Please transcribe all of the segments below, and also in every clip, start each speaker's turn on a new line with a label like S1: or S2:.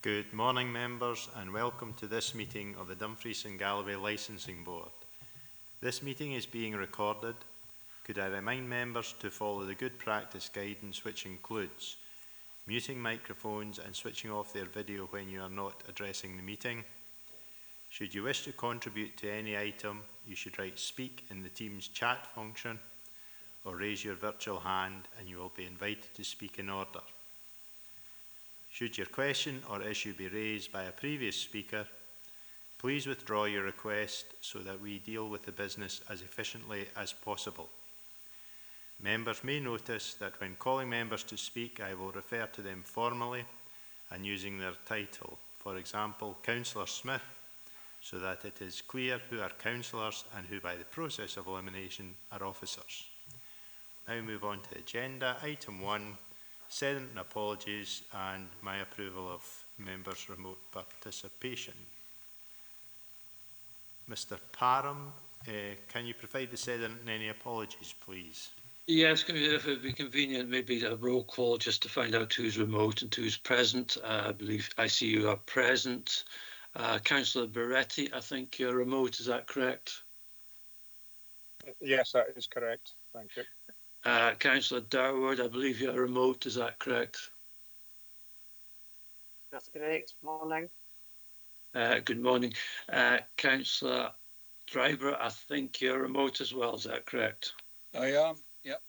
S1: Good morning, members, and welcome to this meeting of the Dumfries and Galloway Licensing Board. This meeting is being recorded. Could I remind members to follow the good practice guidance, which includes muting microphones and switching off their video when you are not addressing the meeting. Should you wish to contribute to any item, you should write "speak" in the Teams chat function or raise your virtual hand and you will be invited to speak in order. Should your question or issue be raised by a previous speaker, please withdraw your request so that we deal with the business as efficiently as possible. Members may notice that when calling members to speak, I will refer to them formally and using their title. For example, Councillor Smith, so that it is clear who are councillors and who, by the process of elimination, are officers. Now move on to the agenda. Item 1. Send apologies and my approval of members' remote participation. Mr. Parham, can you provide the Sedent and any apologies, please?
S2: Yes, if it would be convenient, maybe a roll call just to find out who's remote and who's present. I believe I see you are present. Councillor Beretti, I think you're remote, is that correct?
S3: Yes, that is correct. Thank you.
S2: Councillor Darwood, I believe you're remote, is that correct?
S4: That's correct. Morning.
S2: Good morning. Councillor Driver, I think you're remote as well, is that correct?
S3: I am, yep.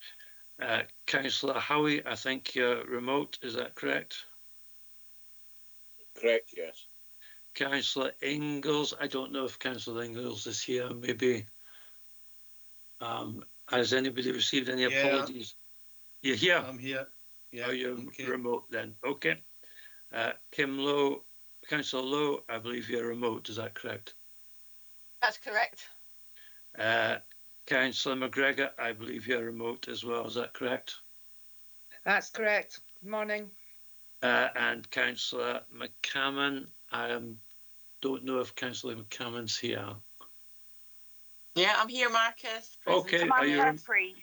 S2: Councillor Howie, I think you're remote, is that correct?
S3: Correct, yes.
S2: Councillor Ingalls, I don't know if Councillor Ingalls is here, maybe. Has anybody received any apologies? You're here?
S5: I'm here. Yeah.
S2: Oh, you're
S5: okay.
S2: remote then. Okay. Kim Lowe, Councillor Lowe, I believe you're remote. Is that correct?
S4: That's correct.
S2: Councillor McGregor, I believe you're remote as well. Is that correct?
S4: That's correct. Morning.
S2: And Councillor McCammon, I don't know if Councillor McCammon's here.
S4: Yeah, I'm here, Marcus. Present.
S2: Okay, are you free?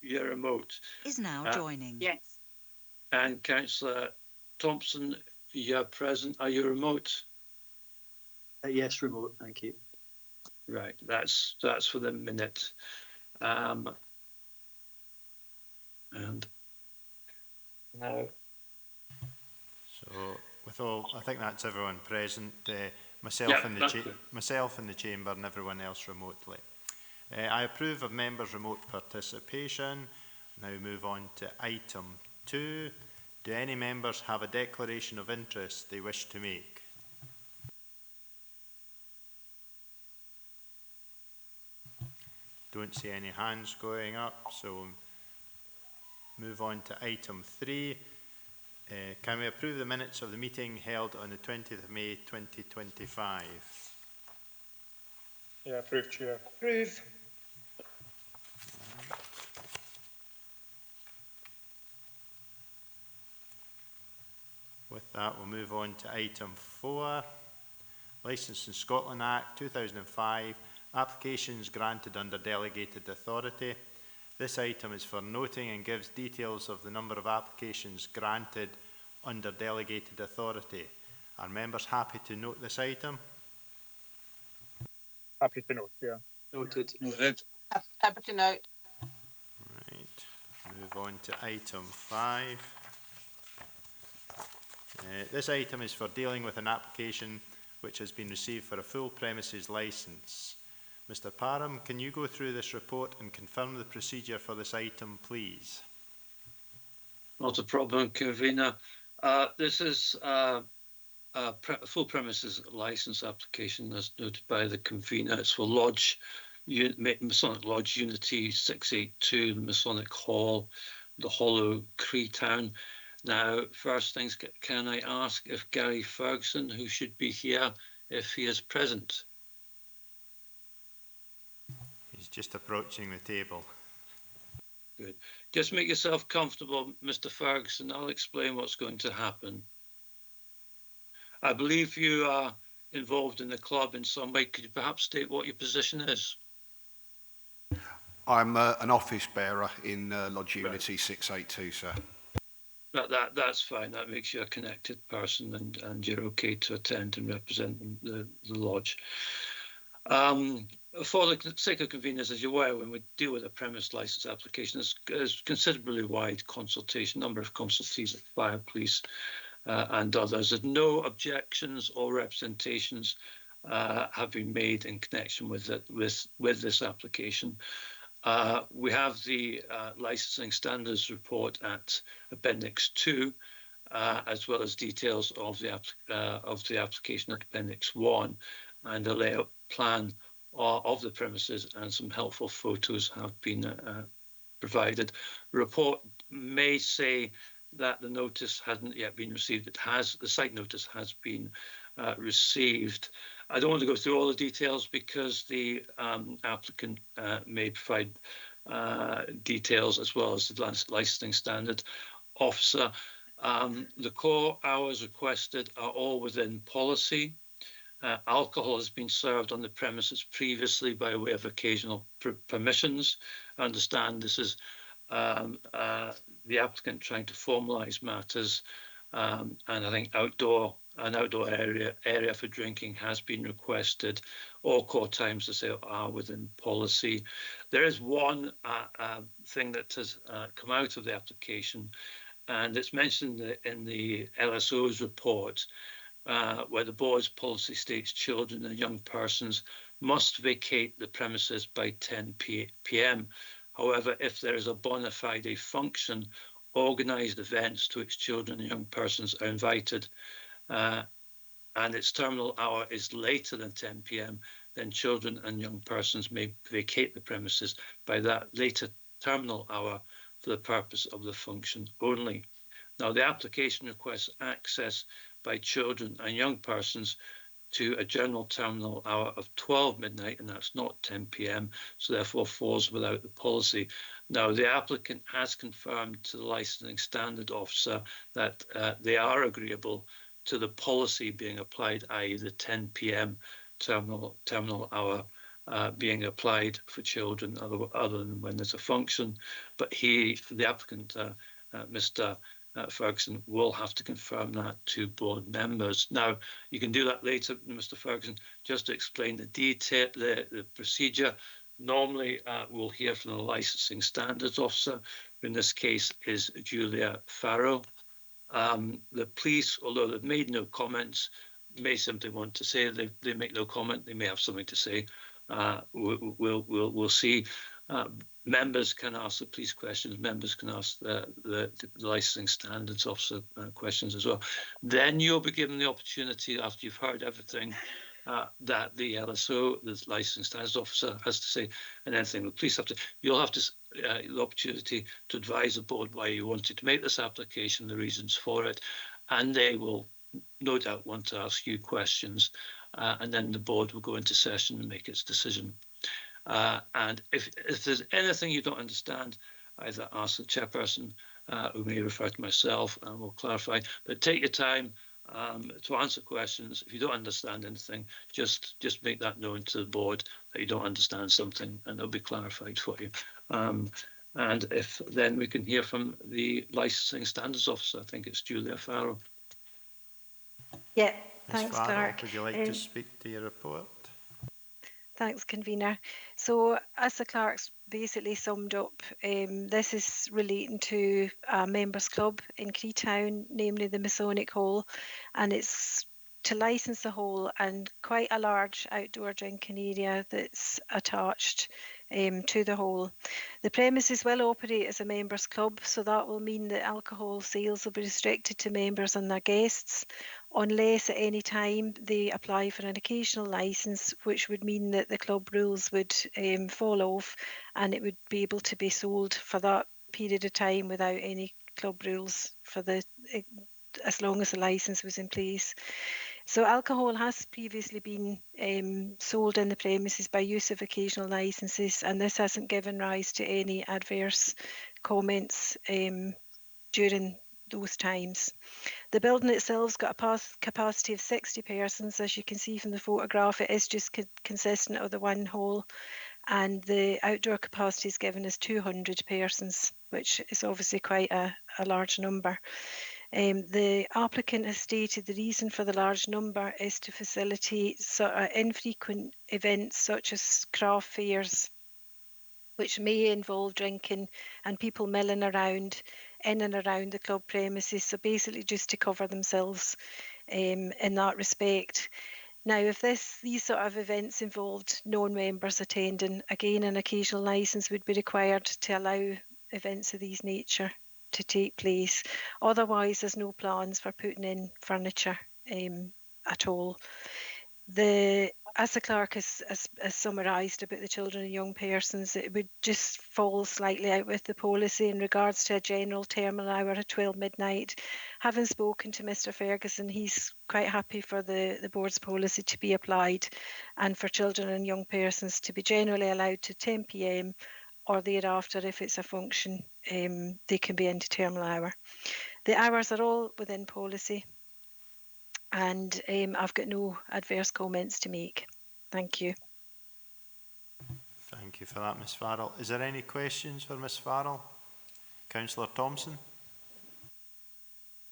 S2: You're remote.
S6: Is now joining.
S4: Yes.
S2: And Councillor Thompson, you're present. Are you remote?
S7: Yes, remote. Thank you.
S2: Right, that's for the minute. And now.
S1: So, with all, I think that's everyone present. Myself in the chamber and everyone else remotely. I approve of members' remote participation. Now move on to item 2. Do any members have a declaration of interest they wish to make? Don't see any hands going up, so we'll move on to item 3. Can we approve the minutes of the meeting held on the 20th of May 2025?
S3: Yeah, approved, Chair.
S4: Approve.
S1: With that, we'll move on to item 4. Licensing Scotland Act 2005, applications granted under delegated authority. This item is for noting and gives details of the number of applications granted under delegated authority. Are members happy to note this item?
S3: Happy to note, yeah.
S7: Noted.
S3: Noted.
S4: Happy to note.
S1: Right, move on to item 5. This item is for dealing with an application which has been received for a full premises licence. Mr. Parham, can you go through this report and confirm the procedure for this item, please?
S2: Not a problem, convener. This is a full premises licence application as noted by the convener. It's for Masonic Lodge Unity 682, the Masonic Hall, the Hollow, Creetown. Now, first things, can I ask if Gary Ferguson, who should be here, if he is present?
S1: He's just approaching the table.
S2: Good. Just make yourself comfortable, Mr. Ferguson. I'll explain what's going to happen. I believe you are involved in the club in some way. Could you perhaps state what your position is?
S8: I'm an office bearer in Lodge Unity 682, sir.
S2: That's fine. That makes you a connected person, and you're okay to attend and represent the lodge. For the sake of convenience, as you're aware, when we deal with a premise license application, there's considerably wide consultation, number of consultees at fire, police, and others. There's no objections or representations have been made in connection with it, with this application. We have the licensing standards report at Appendix 2, as well as details of the application at Appendix 1, and a layout plan of the premises, and some helpful photos have been provided. The report may say that the notice hasn't yet been received. It has. The site notice has been received. I don't want to go through all the details because the applicant may provide details, as well as the licensing standard officer. The core hours requested are all within policy. Alcohol has been served on the premises previously by way of occasional permissions. I understand this is the applicant trying to formalise matters, and I think an outdoor area for drinking has been requested. All core times, to say, are within policy. There is one thing that has come out of the application, and it's mentioned in the LSO's report, where the board's policy states children and young persons must vacate the premises by 10 p.m. However, if there is a bona fide function, organised events to which children and young persons are invited, and its terminal hour is later than 10 p.m, then children and young persons may vacate the premises by that later terminal hour for the purpose of the function only. Now, the application requests access by children and young persons to a general terminal hour of 12 midnight, and that's not 10 p.m, so therefore falls without the policy. Now, the applicant has confirmed to the licensing standard officer that they are agreeable to the policy being applied, i.e. the 10 p.m. terminal hour being applied for children other than when there's a function. But the applicant, Mr. Ferguson, will have to confirm that to board members. Now, you can do that later, Mr. Ferguson, just to explain the detail, the procedure. Normally, we'll hear from the licensing standards officer, who in this case is Julia Farrow. The police, although they've made no comments, may simply want to say they make no comment. They may have something to say. We'll see. Members can ask the police questions. Members can ask the licensing standards officer questions as well. Then you'll be given the opportunity, after you've heard everything that the LSO, the licensing standards officer, has to say, and anything the police have to. You'll have to the opportunity to advise the board why you wanted to make this application, the reasons for it, and they will no doubt want to ask you questions, and then the board will go into session and make its decision. And if there's anything you don't understand, either ask the chairperson, who may refer to myself, and we'll clarify. But take your time to answer questions. If you don't understand anything, just make that known to the board that you don't understand something, and it'll be clarified for you. And if then we can hear from the licensing standards officer. I think it's Julia Farrow.
S5: Yeah,
S1: Ms.
S5: thanks,
S1: Farrell,
S5: Clark.
S1: would you like to speak to your report?
S5: Thanks, convener. So as the clerk's basically summed up, this is relating to a members club in Creetown, namely the Masonic Hall, and it's to license the hall and quite a large outdoor drinking area that's attached to the hall. The premises will operate as a members club, so that will mean that alcohol sales will be restricted to members and their guests, unless at any time they apply for an occasional licence, which would mean that the club rules would fall off, and it would be able to be sold for that period of time without any club rules for as long as the licence was in place. So alcohol has previously been sold in the premises by use of occasional licences, and this hasn't given rise to any adverse comments during those times. The building itself's got a capacity of 60 persons. As you can see from the photograph, it is just consistent of the one hall, and the outdoor capacity is given as 200 persons, which is obviously quite a a large number. The applicant has stated the reason for the large number is to facilitate infrequent events such as craft fairs, which may involve drinking and people milling around in and around the club premises. So basically just to cover themselves in that respect. Now, if these sort of events involved non-members attending, again, an occasional licence would be required to allow events of these nature to take place. Otherwise, there's no plans for putting in furniture at all. As the clerk has summarised about the children and young persons, it would just fall slightly out with the policy in regards to a general terminal hour at 12 midnight. Having spoken to Mr Ferguson, he's quite happy for the board's policy to be applied and for children and young persons to be generally allowed to 10 p.m. or thereafter if it's a function, they can be into terminal hour. The hours are all within policy. And I've got no adverse comments to make. Thank you.
S1: Thank you for that, Ms Farrell. Is there any questions for Ms Farrell? Councillor Thompson?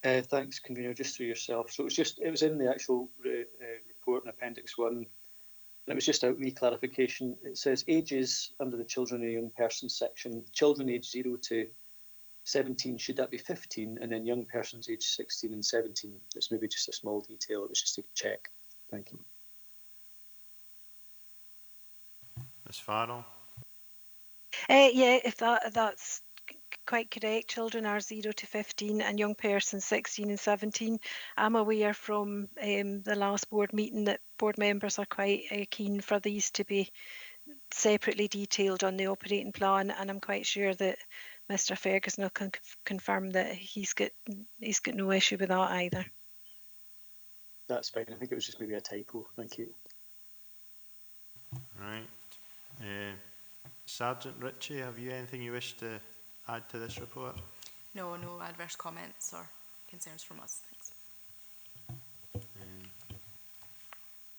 S7: Thanks, Convener, just through yourself. So it was in the actual report in Appendix 1, and it was just a wee clarification. It says ages under the children and young persons section, children aged 0 to 17, should that be 15? And then young persons aged 16 and 17. It's maybe just a small detail. It was just to check. Thank you.
S1: Ms Farrell?
S5: Yeah, if that's quite correct. Children are 0 to 15 and young persons 16 and 17. I'm aware from the last board meeting that board members are quite keen for these to be separately detailed on the operating plan, and I'm quite sure that Mr Ferguson will confirm that he's got no issue with that either.
S7: That's fine. I think it was just maybe a typo. Thank you.
S1: Right. Sergeant Ritchie, have you anything you wish to add to this report?
S6: No adverse comments or concerns from us. Thanks.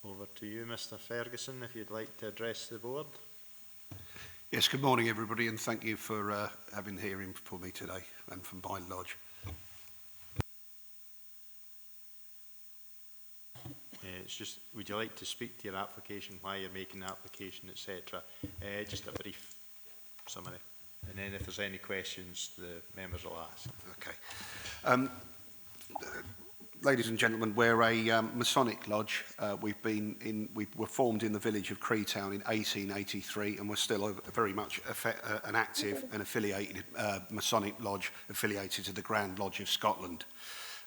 S1: Over to you, Mr Ferguson, if you'd like to address the board.
S8: Yes, good morning everybody, and thank you for having hearing for me today and from my lodge.
S1: It's just, would you like to speak to your application, why you're making the application, etc. Just a brief summary, and then if there's any questions, the members will ask.
S8: Okay. Ladies and gentlemen, we're a Masonic lodge. We were formed in the village of Creetown in 1883, and we're still very much an active and affiliated Masonic lodge affiliated to the Grand Lodge of Scotland.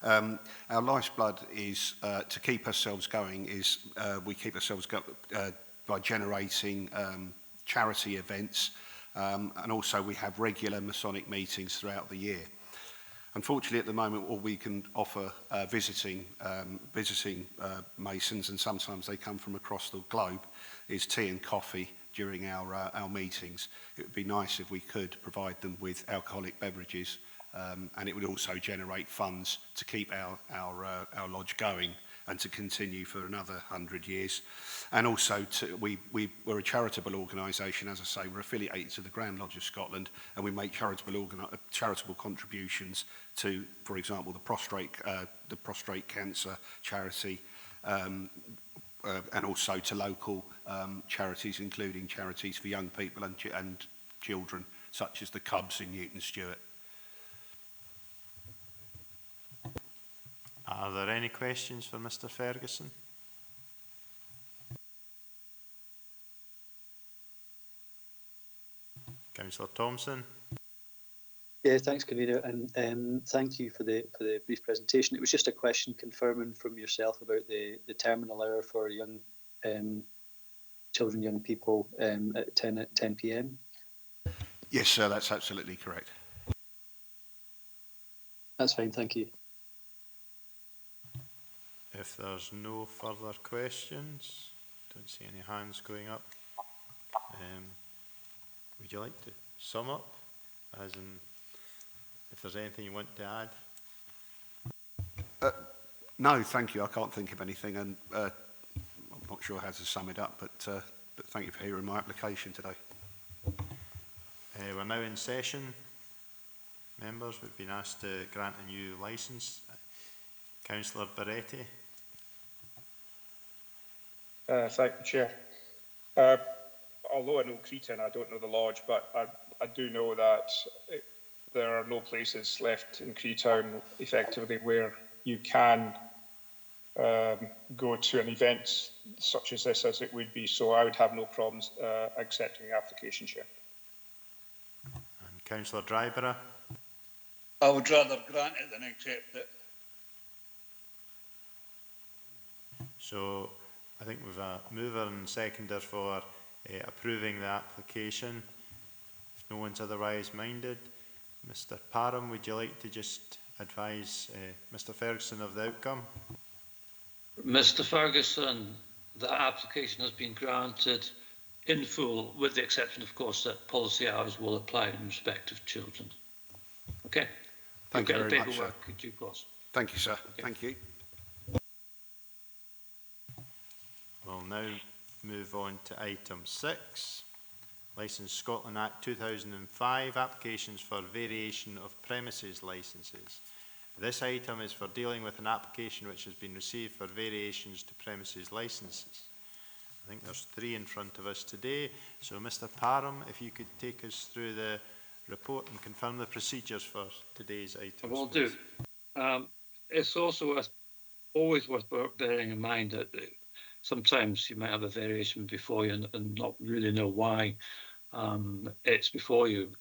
S8: Our lifeblood is to keep ourselves going. We keep ourselves by generating charity events, and also we have regular Masonic meetings throughout the year. Unfortunately, at the moment, all we can offer visiting Masons, and sometimes they come from across the globe, is tea and coffee during our meetings. It would be nice if we could provide them with alcoholic beverages, and it would also generate funds to keep our lodge going and to continue for another 100 years. And also, we're a charitable organisation, as I say, we're affiliated to the Grand Lodge of Scotland, and we make charitable contributions to, for example, the prostate cancer charity, and also to local charities, including charities for young people and children, such as the Cubs in Newton Stewart.
S1: Are there any questions for Mr Ferguson? Councillor Thompson?
S7: Yeah, thanks, Convener, and thank you for the brief presentation. It was just a question confirming from yourself about the terminal hour for young children, young people at 10 p.m.
S8: Yes, sir, that's absolutely correct.
S7: That's fine, thank you.
S1: If there's no further questions, don't see any hands going up. Would you like to sum up, as in if there's anything you want to add?
S8: No, thank you. I can't think of anything, and I'm not sure how to sum it up, but thank you for hearing my application today.
S1: We're now in session. members. We've been asked to grant a new licence. Councillor Barretti.
S3: Thank you, Chair. Although I know Cretan, I don't know the lodge, but I do know that there are no places left in Creetown effectively where you can go to an event such as this as it would be. So I would have no problems accepting the application, Chair.
S1: And Councillor Dryborough.
S9: I would rather grant it than accept it.
S1: So I think we've a mover and seconder for approving the application. If no one's otherwise minded, Mr. Parham, would you like to just advise Mr. Ferguson of the outcome?
S2: Mr. Ferguson, the application has been granted in full, with the exception, of course, that policy hours will apply in respect of children. Okay.
S8: Thank you very much, sir.
S2: Due course.
S8: Thank you, sir.
S2: Okay.
S8: Thank you.
S1: We'll now move on to item 6. Licence Scotland Act 2005, applications for variation of premises licences. This item is for dealing with an application which has been received for variations to premises licences. I think there's 3 in front of us today. So Mr. Parham, if you could take us through the report and confirm the procedures for today's items.
S2: I will do. It's also always worth bearing in mind that sometimes you might have a variation before you and not really know why it's before you.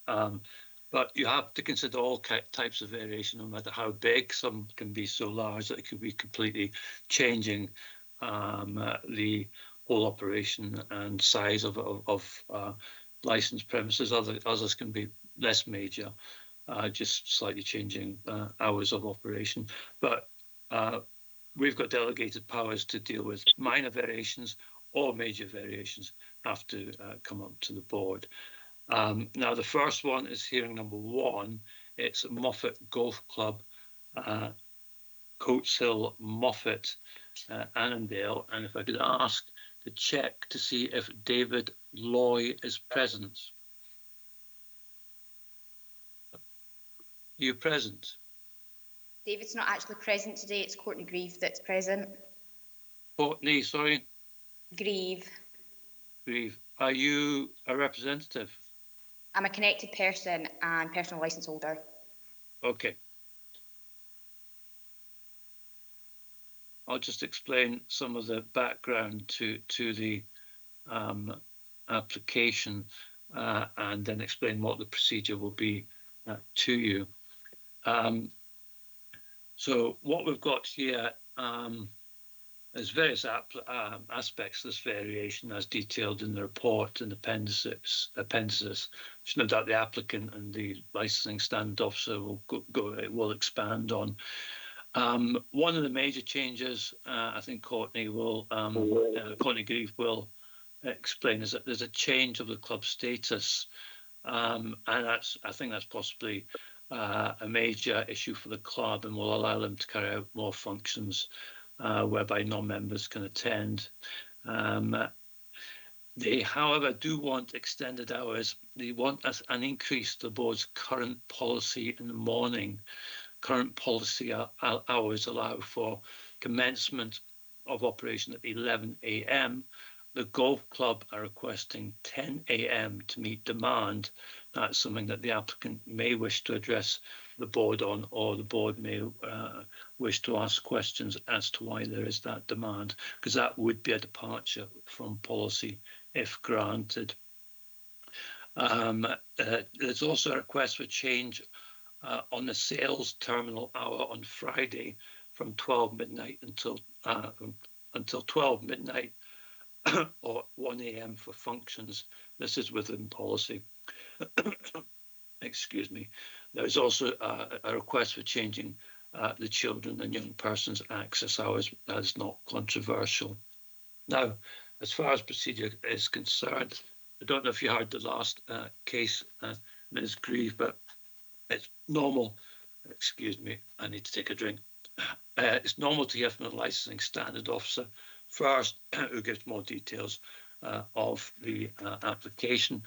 S2: But you have to consider all types of variation, no matter how big. Some can be so large that it could be completely changing the whole operation and size of licensed premises. Others can be less major, just slightly changing hours of operation. But we've got delegated powers to deal with minor variations or major variations have to come up to the board. Now, the first one is hearing number 1. It's Moffat Golf Club, Coates Hill, Moffat, Annandale. And if I could ask to check to see if David Loy is present. You present?
S10: David's not actually present today. It's Courtney Grieve that's present.
S2: Courtney, sorry?
S10: Grieve.
S2: Grieve. Are you a representative?
S10: I'm a connected person and personal licence holder.
S2: Okay. I'll just explain some of the background to the application and then explain what the procedure will be to you. So what we've got here is various aspects of this variation as detailed in the report and appendices, which no doubt the applicant and the licensing stand officer will expand on. One of the major changes, I think Courtney Grieve will explain, is that there's a change of the club status, and I think that's possibly a major issue for the club and will allow them to carry out more functions whereby non-members can attend. They, however, do want extended hours. They want an increase to the board's current policy in the morning. Current policy hours allow for commencement of operation at 11 a.m. The golf club are requesting 10 a.m. to meet demand. That's something that the applicant may wish to address the board on, or the board may wish to ask questions as to why there is that demand, because that would be a departure from policy if granted. There's also a request for change on the sales terminal hour on Friday from 12 midnight until 12 midnight or 1 a.m. for functions. This is within policy. Excuse me. There's also a request for changing the children and young persons access hours. That is not controversial. Now, as far as procedure is concerned, I don't know if you heard the last case, Ms. Grieve, but it's normal. Excuse me, I need to take a drink. It's normal to hear from the licensing standard officer first, who gives more details of the application.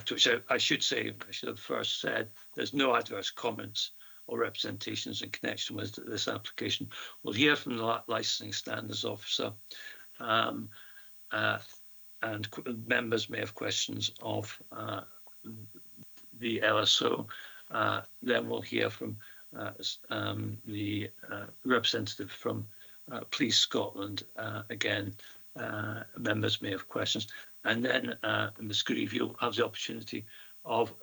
S2: to which I should say, I should have first said, there's no adverse comments or representations in connection with this application. We'll hear from the Licensing Standards Officer, and members may have questions of the LSO. Then we'll hear from the representative from Police Scotland. Again, members may have questions. And then Ms. Grieve, you'll have the opportunity of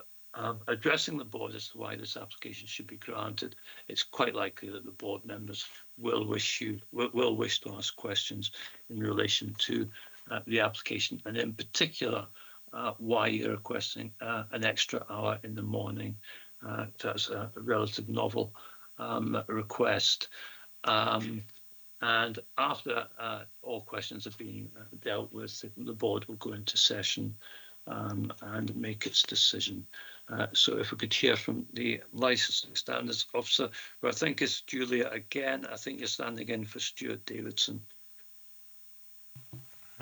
S2: addressing the board as to why this application should be granted. It's quite likely that the board members will wish to ask questions in relation to the application, and in particular, why you're requesting an extra hour in the morning. That's a relative novel request. And after all questions have been dealt with, the board will go into session and make its decision. So if we could hear from the Licensing Standards Officer, who I think is Julia again. I think you're standing in for Stuart Davidson.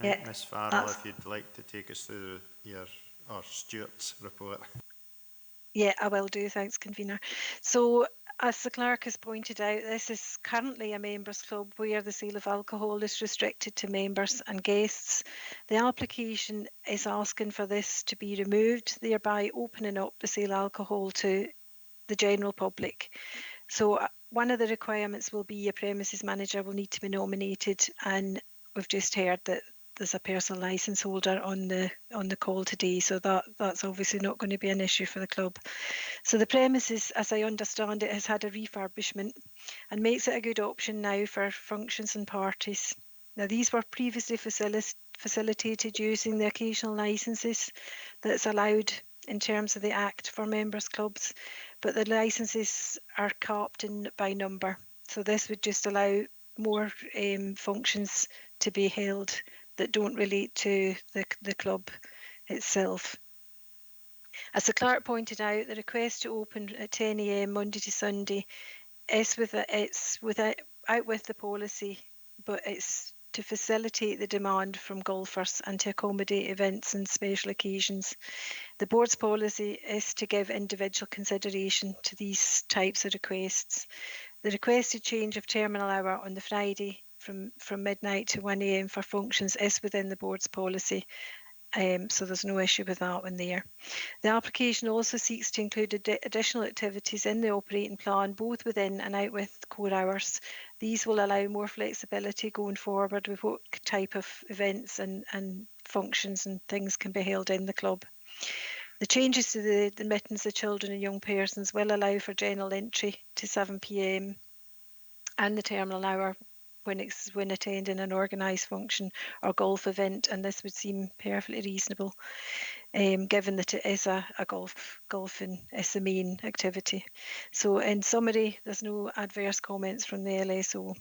S1: Right, Ms. Farrell, if you'd like to take us through Stuart's report.
S5: Yeah, I will do. Thanks, Convener. So, as the clerk has pointed out, this is currently a members club where the sale of alcohol is restricted to members and guests. The application is asking for this to be removed, thereby opening up the sale of alcohol to the general public. So one of the requirements will be a premises manager will need to be nominated, and we've just heard that there's a personal licence holder on the call today, so that's obviously not going to be an issue for the club. So the premises, as I understand it, has had a refurbishment and makes it a good option now for functions and parties. Now, these were previously facilitated using the occasional licences that's allowed in terms of the Act for members clubs, but the licences are capped by number. So this would just allow more functions to be held that don't relate to the club itself. As the clerk pointed out, the request to open at 10 AM Monday to Sunday is with the policy, but it's to facilitate the demand from golfers and to accommodate events and special occasions. The board's policy is to give individual consideration to these types of requests. The requested change of terminal hour on the Friday from midnight to 1 AM for functions is within the board's policy, so there's no issue with that one there. The application also seeks to include additional activities in the operating plan, both within and out with core hours. These will allow more flexibility going forward with what type of events and functions and things can be held in the club. The changes to the admittance of children and young persons will allow for general entry to 7 PM and the terminal hour when attending an organised function or golf event, and this would seem perfectly reasonable, given that it is a golfing is the main activity. So in summary, there's no adverse comments from the LSO.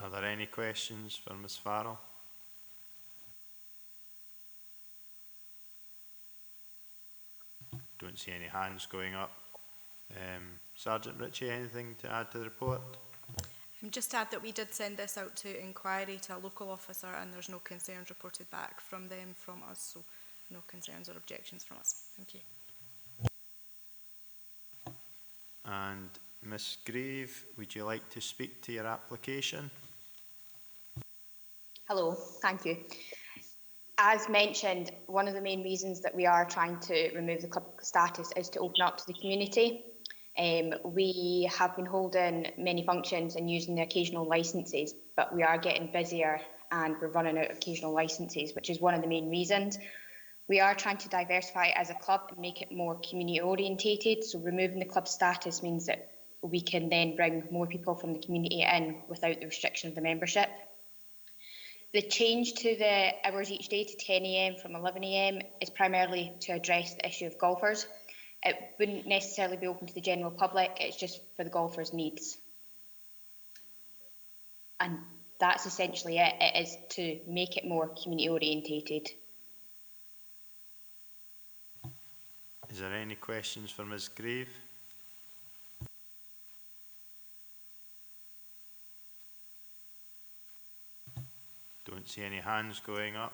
S1: Are there any questions for Ms. Farrell? Don't see any hands going up. Sergeant Ritchie, anything to add to the report?
S6: Just add that we did send this out to inquiry to a local officer, and there's no concerns reported back from them, from us, so no concerns or objections from us. Thank you.
S1: And Ms. Grieve, would you like to speak to your application?
S10: Hello, thank you. As mentioned, one of the main reasons that we are trying to remove the club status is to open up to the community. We have been holding many functions and using the occasional licences, but we are getting busier and we're running out of occasional licences, which is one of the main reasons. We are trying to diversify as a club and make it more community orientated. So removing the club status means that we can then bring more people from the community in without the restriction of the membership. The change to the hours each day to 10 AM from 11 AM is primarily to address the issue of golfers. It wouldn't necessarily be open to the general public, it's just for the golfers' needs. And that's essentially it. It is to make it more community orientated.
S1: Is there any questions for Ms. Grieve? Don't see any hands going up.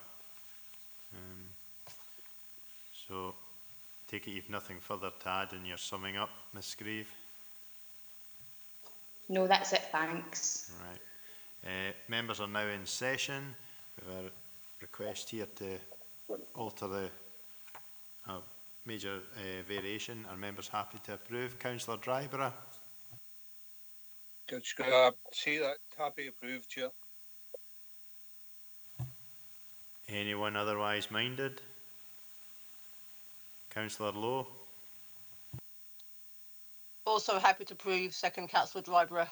S1: So, take it you've nothing further to add in your summing up, Ms Grieve?
S10: No, that's it, thanks.
S1: Right. Members are now in session. We have a request here to alter the major variation. Are members happy to approve? Councillor Dryborough?
S9: Say that, happy approved, Chair.
S1: Anyone otherwise minded? Councillor Lowe?
S11: Also happy to approve. Second, Councillor Dryborough.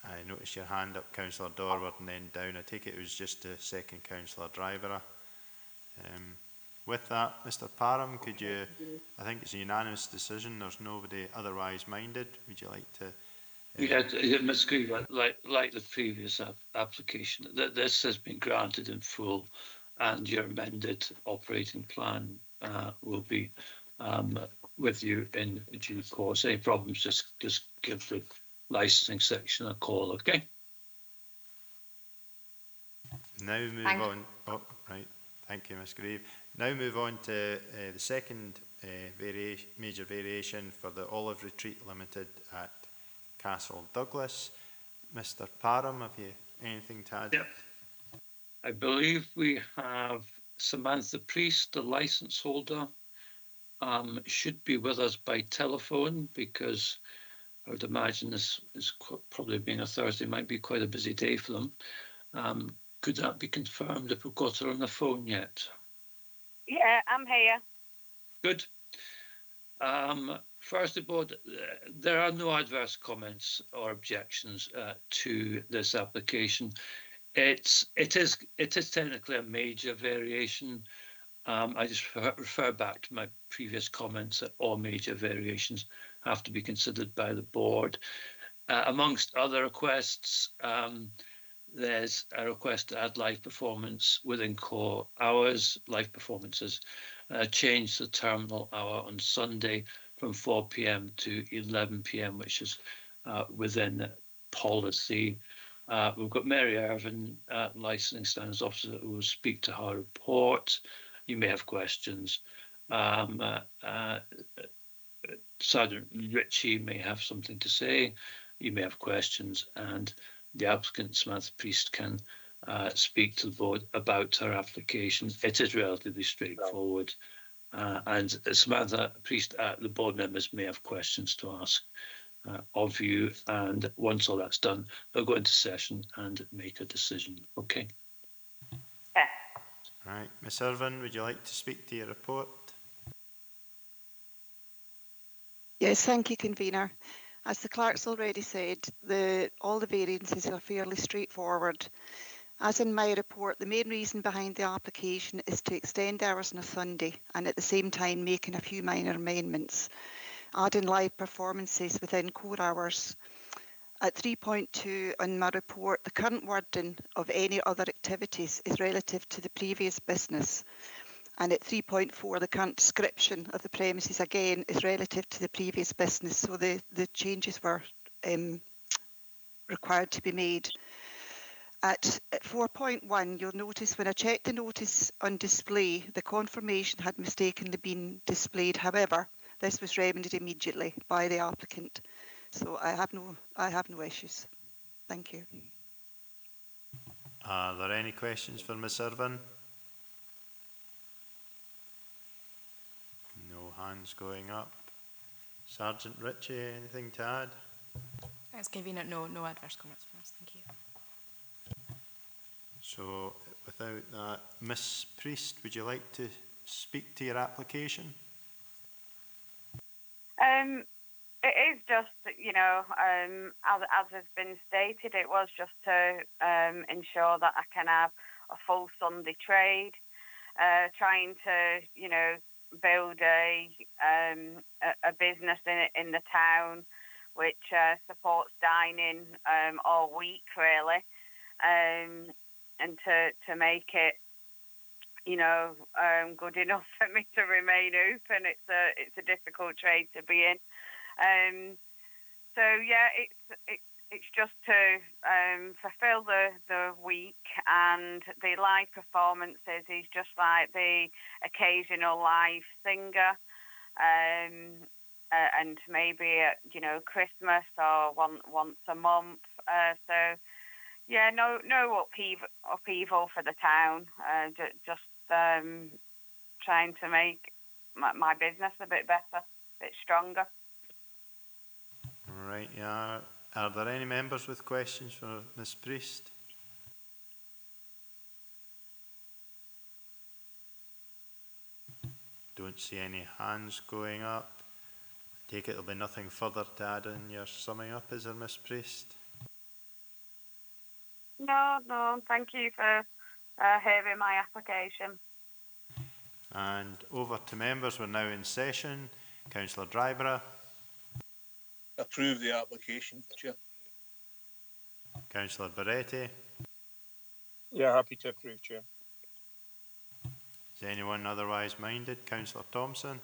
S1: I noticed your hand up, Councillor Dorward, and then down. I take it was just the second Councillor Dryborough. With that, Mr Parham, could you, I think it's a unanimous decision, there's nobody otherwise minded. Would you like to?
S2: Yeah, Ms Grieve, like the previous application, this has been granted in full, and your amended operating plan will be with you in due course. Any problems, just give the licensing section a call, okay?
S1: Now move on. Oh, right. Thank you, Ms Grieve. Now move on to the second major variation for the Olive Retreat Limited at Castle Douglas. Mr Parham, have you anything to add?
S2: Yeah. I believe we have Samantha Priest, the licence holder, should be with us by telephone, because I would imagine this is probably being a Thursday, might be quite a busy day for them. Could that be confirmed if we've got her on the phone yet?
S12: Yeah, I'm here.
S2: Good. First of all, there are no adverse comments or objections to this application. It is technically a major variation. I just refer back to my previous comments that all major variations have to be considered by the board. Amongst other requests, there's a request to add live performance within core hours. Live performances change the terminal hour on Sunday from 4 p.m. to 11 p.m, which is within policy. We've got Mary Irvin, licensing standards officer, who will speak to her report. You may have questions. Sergeant Ritchie may have something to say. You may have questions, and the applicant, Samantha Priest, can speak to the board about her application. It is relatively straightforward. And Samantha Priest, the board members may have questions to ask of you. And once all that's done, they'll go into session and make a decision. Okay.
S12: Yeah.
S1: Right. Ms Irvin, would you like to speak to your report?
S13: Yes, thank you, Convener. As the clerk's already said, all the variances are fairly straightforward. As in my report, the main reason behind the application is to extend hours on a Sunday and at the same time making a few minor amendments, adding live performances within core hours. At 3.2 on my report, the current wording of any other activities is relative to the previous business. And at 3.4, the current description of the premises again is relative to the previous business. So the changes were required to be made. At 4.1, you'll notice when I checked the notice on display, the confirmation had mistakenly been displayed. However, this was remedied immediately by the applicant. So I have no issues. Thank you.
S1: Are there any questions for Ms Irvin? No hands going up. Sergeant Ritchie, anything to add?
S6: Thanks, convenient. No adverse comments from us. Thank you.
S1: So, without that, Ms Priest, would you like to speak to your application?
S12: It is just, you know, as has been stated, it was just to ensure that I can have a full Sunday trade, trying to, you know, build a business in the town which supports dining all week, really, and to make it, you know, good enough for me to remain open. It's a difficult trade to be in. So yeah, it's just to fulfil the week, and the live performances is just like the occasional live singer, and maybe you know, Christmas or once a month. So yeah, no upheaval for the town. Just trying to make my business a bit better, a bit stronger.
S1: All right, yeah. Are there any members with questions for Ms Priest? Don't see any hands going up. I take it there'll be nothing further to add in your summing up, is there, Ms Priest?
S12: No, thank you for hearing my application.
S1: And over to members, we're now in session. Councillor Dryborough.
S9: Approve the application, Chair.
S1: Councillor Barretti.
S3: Yeah, happy to approve, Chair.
S1: Is anyone otherwise minded? Councillor Thompson.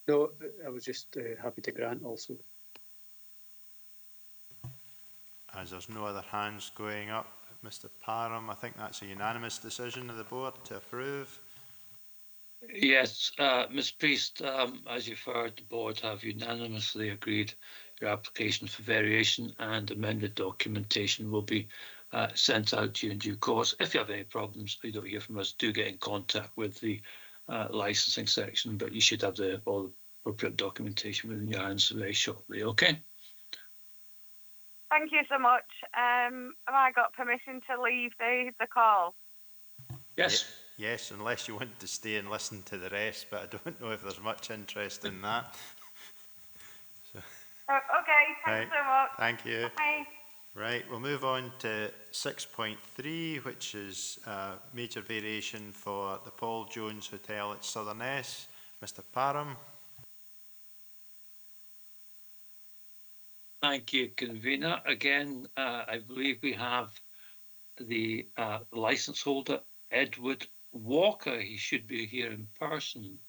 S7: No, I was just happy to grant also.
S1: As there's no other hands going up, Mr Parham, I think that's a unanimous decision of the board to approve.
S2: Yes, Ms Priest, as you've heard, the board have unanimously agreed your application for variation, and amended documentation will be sent out to you in due course. If you have any problems, you don't hear from us, do get in contact with the licensing section, but you should have all the appropriate documentation within your hands very shortly, okay?
S12: Thank you so much. Have I got permission to leave the call?
S2: Yes.
S1: Yes, unless you want to stay and listen to the rest, but I don't know if there's much interest in that. So,
S12: okay, thanks so much.
S1: Thank you.
S12: Bye.
S1: Right, we'll move on to 6.3, which is a major variation for the Paul Jones Hotel at Southerness. Mr Parham.
S2: Thank you, convener. Again, I believe we have the licence holder, Edward Walker. He should be here in person.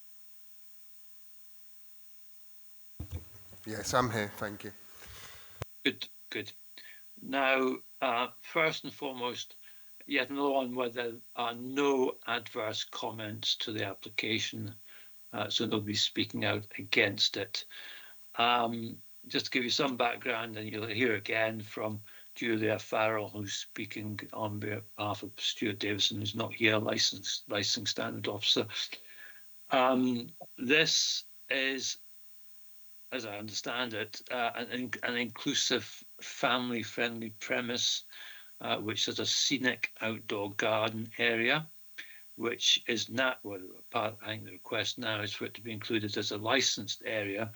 S14: Yes, I'm here, thank you.
S2: Good. Now, first and foremost, yet another one where there are no adverse comments to the application, so they'll be speaking out against it. Just to give you some background, and you'll hear again from Julia Farrell, who's speaking on behalf of Stuart Davison, who's not here, licensing standard officer. This is, as I understand it, an inclusive, family-friendly premise, which has a scenic outdoor garden area, which is not, well, I think the request now is for it to be included as a licensed area,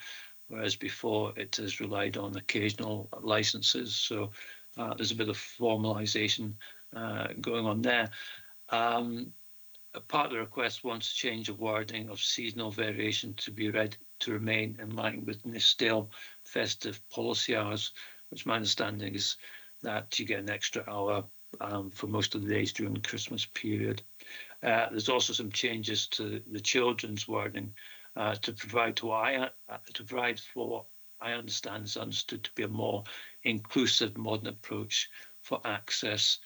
S2: whereas before it has relied on occasional licenses. So there's a bit of formalisation going on there. A part of the request wants to change the wording of seasonal variation to be read to remain in line with Nithsdale festive policy hours, which my understanding is that you get an extra hour for most of the days during the Christmas period. There's also some changes to the children's wording to provide for what I understand is understood to be a more inclusive modern approach for access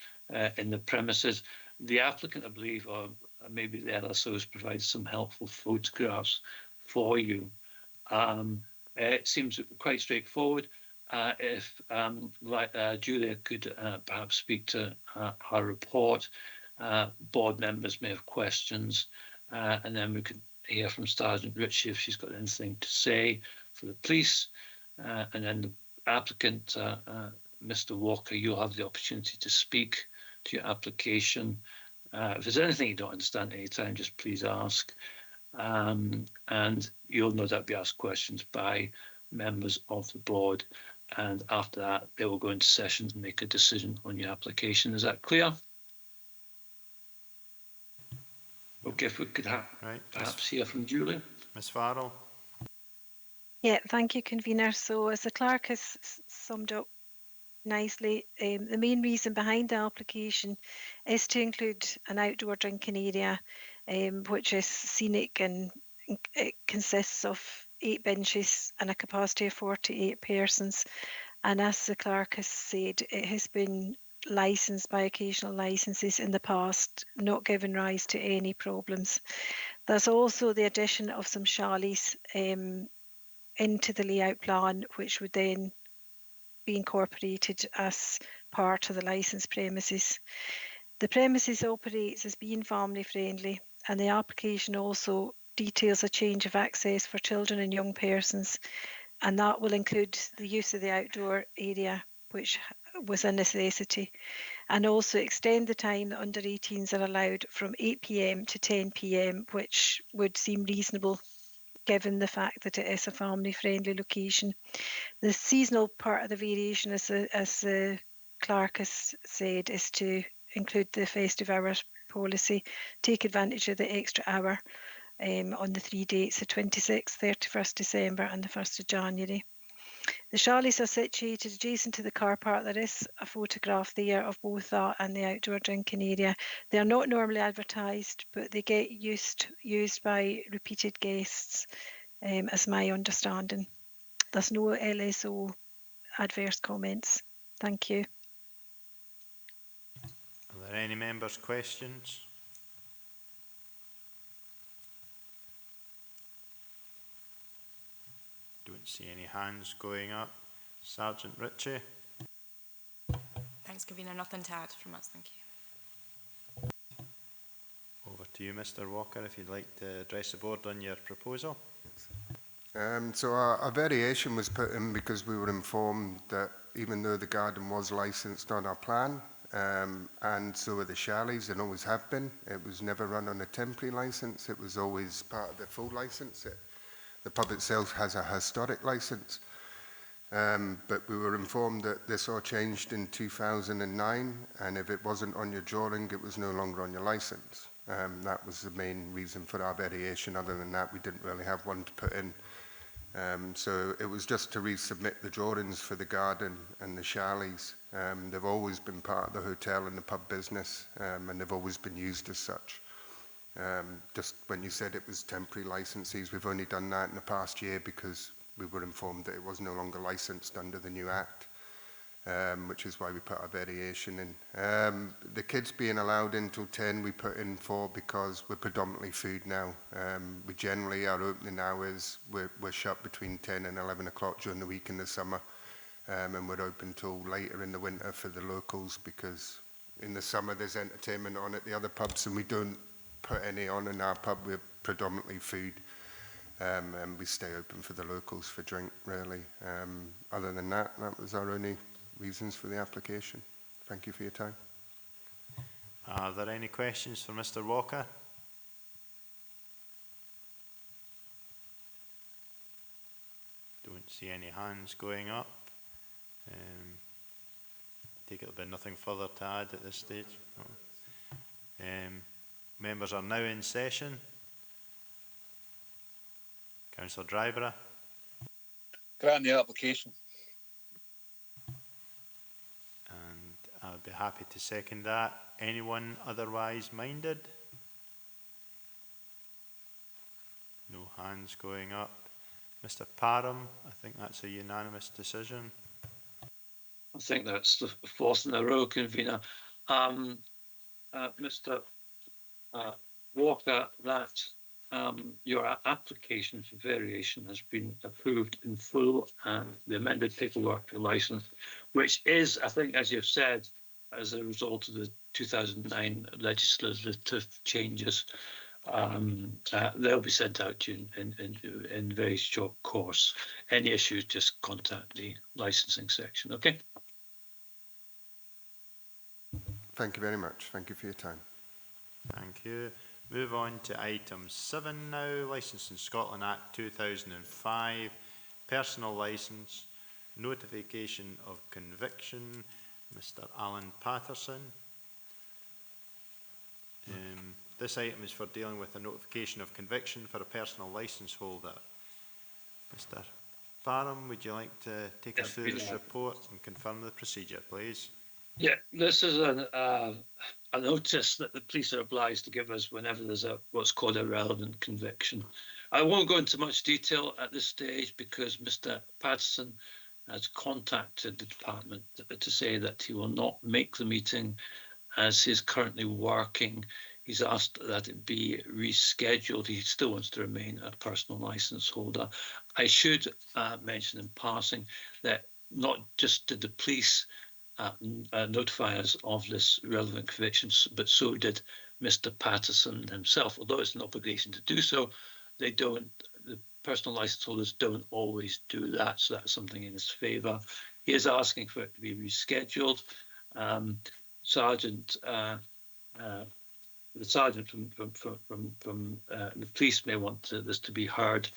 S2: in the premises. The applicant, I believe, or maybe the LSO, has provided some helpful photographs for you. It seems quite straightforward. If Julia could perhaps speak to her report, board members may have questions, and then we could hear from Sergeant Ritchie if she's got anything to say for the police, and then the applicant, Mr Walker, you'll have the opportunity to speak to your application. If there's anything you don't understand at any time, just please ask. And you'll no doubt be asked questions by members of the board. And after that, they will go into session and make a decision on your application. Is that clear? Okay, if we could perhaps hear from Julia.
S1: Ms Farrell.
S5: Yeah, thank you, convener. So as the clerk has summed up nicely, the main reason behind the application is to include an outdoor drinking area, which is scenic, and it consists of 8 benches and a capacity of 48 persons. And as the clerk has said, it has been licensed by occasional licenses in the past, not given rise to any problems. There's also the addition of some chalets into the layout plan, which would then be incorporated as part of the licensed premises. The premises operates as being family friendly, and the application also details a change of access for children and young persons, and that will include the use of the outdoor area, which was a necessity, and also extend the time that under 18s are allowed from 8 p.m. to 10 p.m, which would seem reasonable given the fact that it is a family friendly location. The seasonal part of the variation, as the clerk has said, is to include the festive hours policy, take advantage of the extra hour on the 3 dates, the 26th, 31st December and the 1st of January. The chalets are situated adjacent to the car park. There is a photograph there of both that and the outdoor drinking area. They are not normally advertised, but they get used by repeated guests, as my understanding. There's no LSO adverse comments. Thank you.
S1: Are there any members' questions? Don't see any hands going up. Sergeant Ritchie.
S6: Thanks, Convener. Nothing to add from us. Thank you.
S1: Over to you, Mr. Walker, if you'd like to address the board on your proposal.
S14: So our variation was put in because we were informed that even though the garden was licensed on our plan, and so were the chalets and always have been, it was never run on a temporary license. It was always part of the full license. The pub itself has a historic license. But we were informed that this all changed in 2009, and if it wasn't on your drawing, it was no longer on your license. That was the main reason for our variation. Other than that, we didn't really have one to put in. So it was just to resubmit the drawings for the garden and the chalets. They've always been part of the hotel and the pub business, and they've always been used as such. Just when you said it was temporary licenses, we've only done that in the past year because we were informed that it was no longer licensed under the new Act, which is why we put our variation in. The kids being allowed in till 10, we put in 4 because we're predominantly food now. We generally, our opening hours, we're shut between 10 and 11 o'clock during the week in the summer, and we're open till later in the winter for the locals because in the summer there's entertainment on at the other pubs and we don't put any on in our pub. We're predominantly food. And we stay open for the locals for drink, really. Other than that, that was our only reasons for the application. Thank you for your time.
S1: Are there any questions for Mr. Walker? Don't see any hands going up. Take it there'll be nothing further to add at this stage. No. Members are now in session. Councillor Dryborough.
S9: Grant the application.
S1: And I'll be happy to second that. Anyone otherwise minded? No hands going up. Mr. Parham, I think that's a unanimous decision.
S2: I think that's the 4th in a row, Convener. Mr. Walker, that your application for variation has been approved in full, and the amended paperwork for licence, which is, I think, as you've said, as a result of the 2009 legislative changes, they'll be sent out to you in very short course. Any issues, just contact the licensing section, okay?
S14: Thank you very much. Thank you for your time.
S1: Thank you. Move on to item 7 now, Licensing Scotland Act 2005, personal licence, notification of conviction, Mr. Alan Patterson. This item is for dealing with a notification of conviction for a personal licence holder. Mr. Parham, would you like to take us through this report and confirm the procedure, please?
S2: Yeah, this is a notice that the police are obliged to give us whenever there's what's called a relevant conviction. I won't go into much detail at this stage because Mr. Patterson has contacted the department to say that he will not make the meeting as he's currently working. He's asked that it be rescheduled. He still wants to remain a personal licence holder. I should mention in passing that not just did the police notify us of this relevant convictions, but so did Mr. Patterson himself. Although it's an obligation to do so, they don't. The personal licence holders don't always do that, so that's something in his favour. He is asking for it to be rescheduled. The sergeant from the police may want this to be heard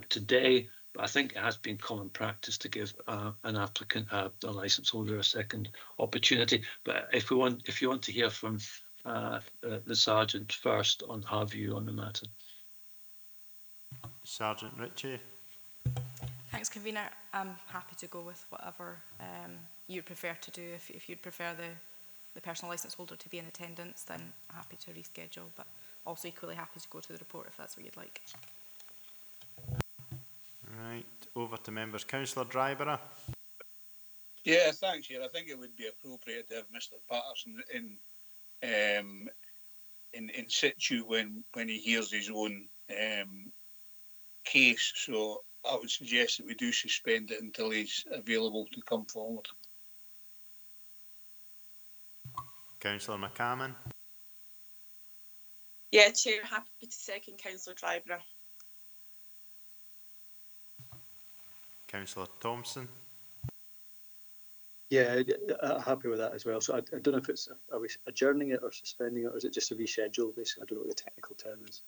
S2: today, but I think it has been common practice to give an applicant, a licence holder, a second opportunity. But if you want to hear from the sergeant first on her view on the matter.
S1: Sergeant Ritchie.
S6: Thanks, convener. I'm happy to go with whatever you'd prefer to do. If you'd prefer the personal licence holder to be in attendance, then happy to reschedule, but also equally happy to go to the report if that's what you'd like.
S1: Right, over to members. Councillor Dryborough.
S9: Yeah, thanks, Chair. I think it would be appropriate to have Mr. Patterson in situ when he hears his own case. So I would suggest that we do suspend it until he's available to come forward.
S1: Councillor McCammon.
S4: Yeah, Chair, happy to second Councillor Dryborough.
S1: Councillor Thompson.
S7: Yeah, happy with that as well. So I don't know if it's, are we adjourning it or suspending it, or is it just a reschedule? Basically, I don't know what the technical term is.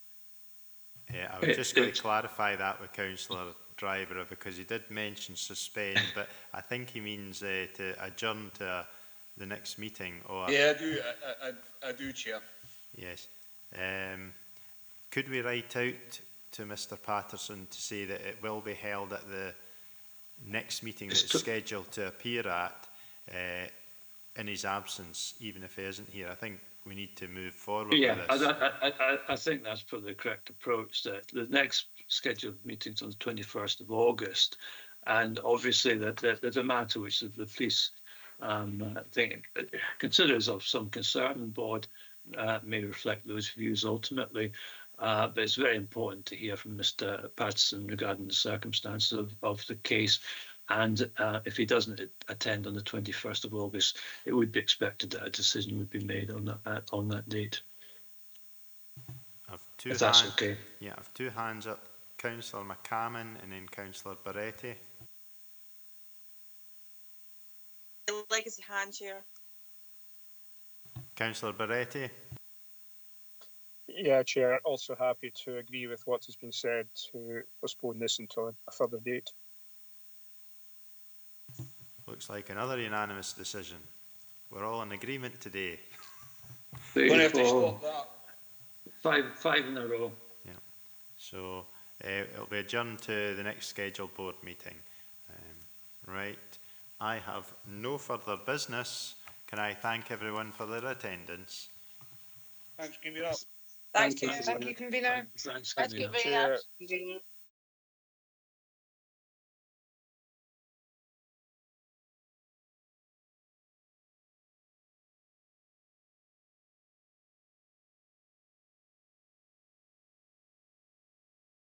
S1: I was just going to clarify that with Councillor Dryborough, because he did mention suspend, but I think he means to adjourn to the next meeting. Or
S9: yeah, I do, Chair.
S1: Yes. Could we write out to Mr. Patterson to say that it will be held at the next meeting that it's scheduled to appear at in his absence, even if he isn't here? I think we need to move forward with this.
S2: I think that's probably the correct approach. That the next scheduled meeting's on the 21st of August, and obviously that there's a matter which the police I think considers of some concern, and board may reflect those views ultimately. But it's very important to hear from Mr. Patterson regarding the circumstances of the case. And if he doesn't attend on the 21st of August, it would be expected that a decision would be made on that date. If that's okay.
S1: Yeah, I have two hands up. Councillor McCammon and then Councillor Barretti.
S4: Legacy hand, Chair.
S1: Councillor Barretti.
S3: Yeah, Chair, also happy to agree with what has been said to postpone this until a further date.
S1: Looks like another unanimous decision. We're all in agreement today.
S2: Five in a row.
S1: Yeah. So it'll be adjourned to the next scheduled board meeting. Right. I have no further business. Can I thank everyone for their attendance?
S9: Thanks, give it up.
S4: Thank you, convener.
S2: Thanks,
S4: Convener.